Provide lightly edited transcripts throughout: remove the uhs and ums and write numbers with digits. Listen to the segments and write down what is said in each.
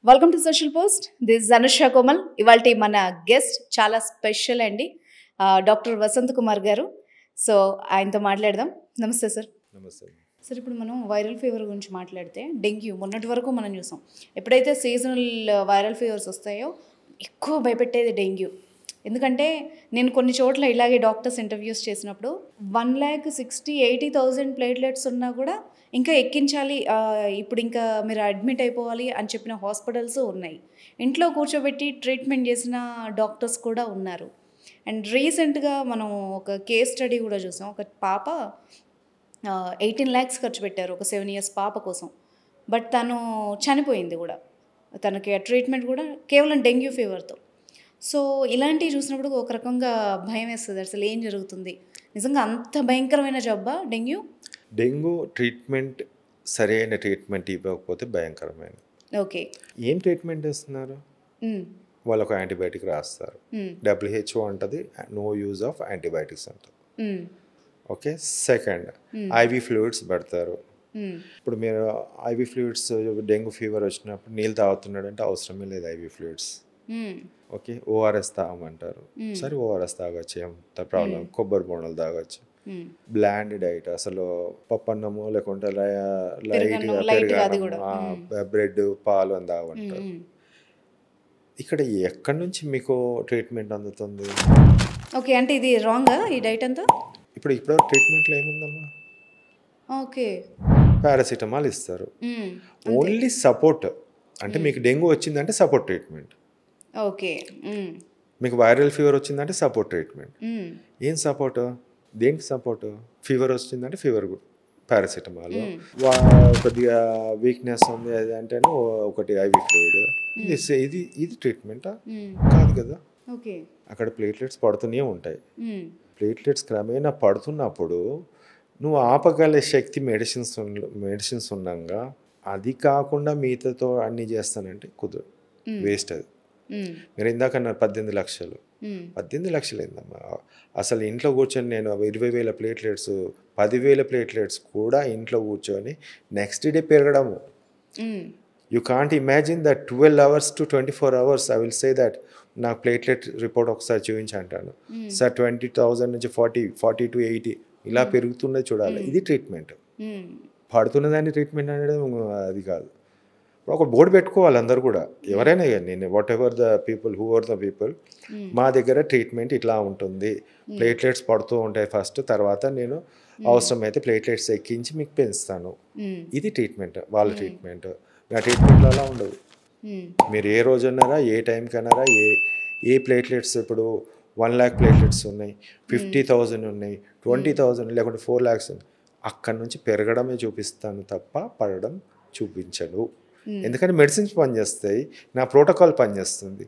Welcome to social post. This is Anusha Komal. ఇవాళ మన guest చాలా స్పెషల్ అండి, డాక్టర్ వసంత్ కుమార్ గారు. సో ఆయనతో మాట్లాడదాం. నమస్తే సార్. నమస్తే సార్, ఇప్పుడు మనం వైరల్ ఫీవర్ గురించి మాట్లాడితే డెంగ్యూ మొన్నటి వరకు మనం చూసాం. ఎప్పుడైతే సీజనల్ వైరల్ ఫీవర్స్ వస్తాయో ఎక్కువ భయపెట్టేది డెంగ్యూ. ఎందుకంటే నేను కొన్ని చోట్ల ఇలాగే డాక్టర్స్ ఇంటర్వ్యూస్ చేసినప్పుడు 1,60,80,000 ప్లేట్లెట్స్ ఉన్నా కూడా ఇంకా ఎక్కించాలి, ఇప్పుడు ఇంకా మీరు అడ్మిట్ అయిపోవాలి అని చెప్పిన హాస్పిటల్స్ ఉన్నాయి. ఇంట్లో కూర్చోబెట్టి ట్రీట్మెంట్ చేసిన డాక్టర్స్ కూడా ఉన్నారు. అండ్ రీసెంట్గా మనం ఒక కేస్ స్టడీ కూడా చూసాం. ఒక పాప 18 lakhs ఖర్చు పెట్టారు ఒక 7 years పాప కోసం. బట్ తను చనిపోయింది కూడా. తనకి ట్రీట్మెంట్ కూడా కేవలం డెంగ్యూ ఫీవర్తో. సో ఇలాంటివి చూసినప్పుడు ఒక రకంగా భయం వేస్తుంది. అసలు ఏం జరుగుతుంది, నిజంగా అంత భయంకరమైన జబ్బా డెంగ్యూ? డెంగ్యూ ట్రీట్మెంట్ సరైన ట్రీట్మెంట్ ఇవ్వకపోతే భయంకరమైన. ఓకే, ఏం ట్రీట్మెంట్ ఇస్తున్నారు? వాళ్ళకు యాంటీబయాటిక్ రాస్తారు. WHO అంటది నో యూజ్ ఆఫ్ యాంటీబయాటిక్స్ అంటారు. ఓకే, సెకండ్ ఐవి ఫ్లూయిడ్స్ పెడతారు. ఇప్పుడు మీరు ఐవి ఫ్లూయిడ్స్ డెంగ్యూ ఫీవర్ వచ్చినప్పుడు నీళ్ళు తాగుతున్నాడు అంటే అవసరమే లేదు ఐవి ఫ్లూయిడ్స్. ఓకే, ఓఆర్ఎస్ తాగమంటారు. సరే ఓఆర్ఎస్ తాగొచ్చు, ఏం ప్రాబ్లం. కొబ్బరి బొండలు తాగొచ్చు. బ్లాండ్ డైట్, అసలు పప్పన్నము లేకుంటే లైట్గా పెరగడం, బ్రెడ్ పాలు అని తాగమంటారు. ఇక్కడ ఎక్కడి నుంచి మీకు ట్రీట్మెంట్ అందుతుంది? ఓకే, అంటే ఇది రాంగా ఈ డైట్ అంతా? ఇప్పుడు ట్రీట్మెంట్లో ఏముందమ్మా? ఓకే, పారాసిటమాల్ ఇస్తారు. Only support. అంటే మీకు డెంగ్యూ వచ్చిందంటే సపోర్ట్ ట్రీట్మెంట్. ఓకే, మీకు వైరల్ ఫీవర్ వచ్చిందంటే సపోర్ట్ ట్రీట్మెంట్. ఏం సపోర్ట్? దేనికి సపోర్ట్? ఫీవర్ వచ్చిందంటే ఫీవర్ పారాసిటమాల్. కొద్దిగా వీక్నెస్ ఉంది అది అంటే ఒకటి ఐవి ఫ్లూయిడ్. ఇది ట్రీట్మెంటా? కాదు కదా. ఓకే, అక్కడ ప్లేట్లెట్స్ పడుతూనే ఉంటాయి. ప్లేట్లెట్స్ క్రమేణా పడుతున్నప్పుడు నువ్వు ఆపగల శక్తి మెడిసిన్స్ ఉన్నాగా అది కాకుండా మిగతాతో అన్నీ చేస్తానంటే కుదరదు, వేస్ట్ అది. మీరు ఇందాక అన్నారు 18 లక్షలు. 18 లక్షలు ఏందమ్మా? అసలు ఇంట్లో కూర్చొని నేను 20,000 ప్లేట్లెట్స్ 10,000 ప్లేట్లెట్స్ కూడా ఇంట్లో కూర్చొని నెక్స్ట్ డే పెరగడము. You can't imagine that 12 hours to 24 hours I will say that నాకు ప్లేట్లెట్ రిపోర్ట్ ఒకసారి చూపించి అంటాను. సార్ 20,000 నుంచి 40 to 80 ఇలా పెరుగుతున్నది చూడాలి. ఇది ట్రీట్మెంట్. పడుతున్నదాన్ని ట్రీట్మెంట్ అనేది అది కాదు. ఒక బోర్డు పెట్టుకోవాలి అందరు కూడా, ఎవరైనా నేను whatever the people who are the people, మా దగ్గర ట్రీట్మెంట్ ఇట్లా ఉంటుంది. ప్లేట్లెట్స్ పడుతూ ఉంటాయి ఫస్ట్, తర్వాత నేను అవసరమైతే ప్లేట్లెట్స్ ఎక్కించి మీకు పెంచుతాను. ఇది ట్రీట్మెంట్, వాళ్ళ ట్రీట్మెంట్. నా ట్రీట్మెంట్లో అలా ఉండదు. మీరు ఏ రోజు అన్నారా, ఏ టైంకి అన్నారా, ఏ ప్లేట్లెట్స్ ఇప్పుడు 1 lakh ప్లేట్లెట్స్ ఉన్నాయి, 50,000 ఉన్నాయి, 20,000 లేకుంటే 4 lakhs ఉన్నాయి. అక్కడి నుంచి పెరగడమే చూపిస్తాను తప్ప పడడం చూపించను. ఎందుకంటే మెడిసిన్స్ పనిచేస్తాయి, నా ప్రోటోకాల్ పనిచేస్తుంది.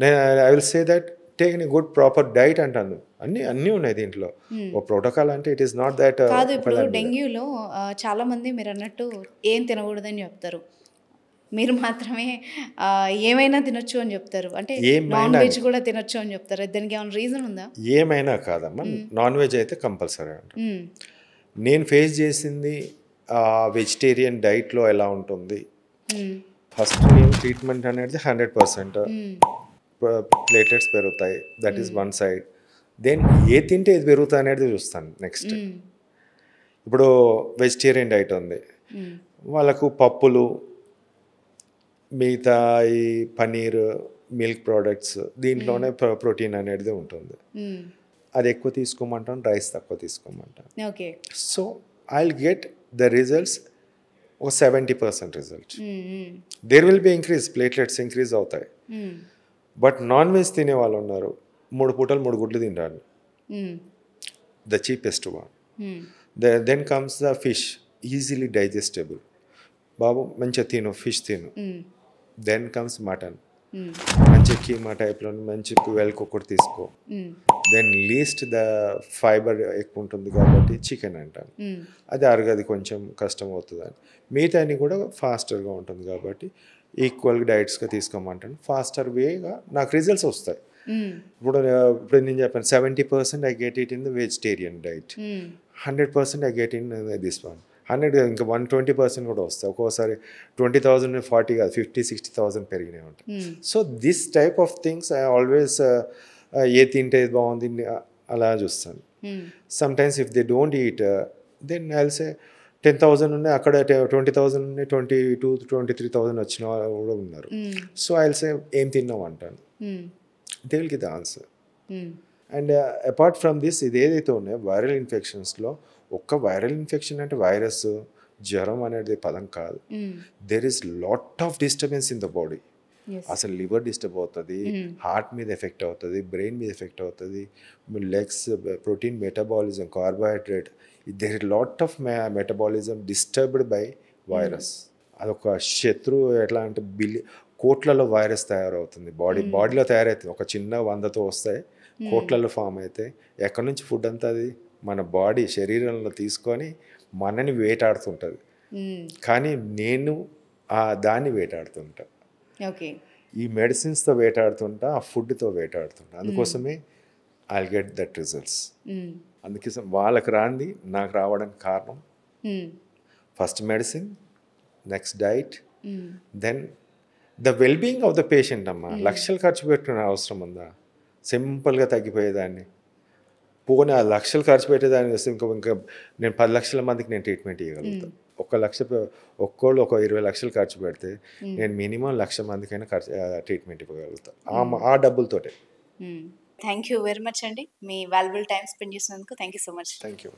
నేను I will say that take a good proper diet అంటాను. అన్నీ ఉన్నాయి దీంట్లో. ఓ ప్రోటోకాల్ అంటే ఇట్ ఈస్ నాట్ దట్. కాదు, ఇప్పుడు డెంగ్యూలో చాలా మంది మీరు అన్నట్టు ఏం తినకూడదని చెప్తారు, మీరు మాత్రమే ఏమైనా తినొచ్చు అని చెప్తారు. అంటే నాన్ వెజ్ కూడా తినొచ్చు అని చెప్తారు. దానికి ఏమైనా రీజన్ ఉందా? ఏమైనా కాదమ్మా, నాన్ వెజ్ అయితే కంపల్సరీ అంట. నేను ఫేస్ చేసింది వెజిటేరియన్ డైట్లో ఎలా ఉంటుంది. ఫస్ట్ నేను ట్రీట్మెంట్ అనేది 100% ప్లేట్లెట్స్ పెరుగుతాయి, that is one side. Then ఏ తింటే ఏది పెరుగుతాయి అనేది చూస్తాను. నెక్స్ట్ ఇప్పుడు వెజిటేరియన్ డైట్ ఉంది, వాళ్ళకు పప్పులు, మిగతా ఈ పన్నీర్, మిల్క్ ప్రోడక్ట్స్, దీంట్లోనే ప్రోటీన్ అనేది ఉంటుంది. అది ఎక్కువ తీసుకోమంటాను, రైస్ తక్కువ తీసుకోమంటాను. Okay, so I will get the results ఒక 70% result. There will be increase, platelets increase అవుతాయి. బట్ నాన్ వెజ్ తినే వాళ్ళు ఉన్నారు, 3 పూటలు 3 గుడ్లు తింటారు, the cheapest one. Then comes the fish, easily digestible, బాబు మంచిగా తిను, ఫిష్ తిను. దెన్ కమ్స్ మటన్, మంచి కీమా టైప్లో మంచి వెల్ కుక్కడ్ తీసుకో. దెన్ లీస్ట్ ద ఫైబర్ ఎక్కువ ఉంటుంది కాబట్టి చికెన్ అంటాను, అది అరగది, కొంచెం కష్టం అవుతుంది అని. మిగతా అన్ని కూడా ఫాస్టర్గా ఉంటుంది కాబట్టి ఈక్వల్గా డైట్స్గా తీసుకోమంటాను. ఫాస్టర్ వేగా నాకు రిజల్ట్స్ వస్తాయి. ఇప్పుడు నేను చెప్పాను 70% I get it in the vegetarian diet, 100% I get in this one. 100 ఇంకా 120% కూడా వస్తాయి. ఒక్కోసారి 20,000 40 కాదు 50-60,000 పెరిగినాయి ఉంటాయి. So this type of things I always ఏ తింటే ఇది బాగుంది అలా చూస్తాను. Sometimes if they don't eat then I will say 10,000 ఉన్నాయి అక్కడ 20,000 ఉన్నాయి 22,000-23,000 వచ్చిన వాళ్ళు కూడా ఉన్నారు. సో ఐ విల్ సే ఏం తిన్నావు అంటాను. They will give the answer. And apart from this ఇది ఏదైతే ఉన్నాయో వైరల్ ఇన్ఫెక్షన్స్లో ఒక్క వైరల్ ఇన్ఫెక్షన్ అంటే వైరస్ జ్వరం అనేది పదం కాదు. There is lot of disturbance in the body. అసలు లివర్ డిస్టర్బ్ అవుతుంది, హార్ట్ మీద ఎఫెక్ట్ అవుతుంది, బ్రెయిన్ మీద ఎఫెక్ట్ అవుతుంది, legs protein metabolism, carbohydrate, there is lot of metabolism disturbed by virus. అదొక శత్రువు. ఎట్లా అంటే కోట్లలో వైరస్ తయారవుతుంది, బాడీలో తయారవుతుంది. ఒక చిన్న 100తో వస్తాయి, కోట్లలో ఫామ్ అయితే ఎక్కడి నుంచి ఫుడ్ అంతా అది మన బాడీ శరీరంలో తీసుకొని మనని వేటాడుతుంటుంది. కానీ నేను దాన్ని వేటాడుతుంటా. ఓకే, ఈ మెడిసిన్స్తో వేటాడుతుంటా, ఆ ఫుడ్తో వేటాడుతుంటా. అందుకోసమే ఐ గెట్ దట్ రిజల్ట్స్. అందుకే వాళ్ళకి రాంది నాకు రావడానికి కారణం first medicine, next diet, then the wellbeing of the patient. అమ్మా లక్షలు ఖర్చు పెట్టుకునే అవసరం ఉందా? సింపుల్గా తగ్గిపోయేదాన్ని. పోనీ ఆ లక్షలు ఖర్చు పెట్టేదాన్ని వస్తే ఇంకా నేను 10 లక్షల మందికి నేను ట్రీట్మెంట్ ఇవ్వగలుగుతాను. 1 లక్ష ఒక్కోళ్ళు ఒక 20 లక్షలు ఖర్చు పెడితే నేను మినిమం 1,00,000 మందికైనా ట్రీట్మెంట్ ఇవ్వగలుగుతాను ఆ డబ్బులతోటే. థ్యాంక్ యూ వెరీ మచ్ అండి. మీ వాల్యుబుల్ టైం స్పెండ్ చేసినందుకు thank you so much. Thank you.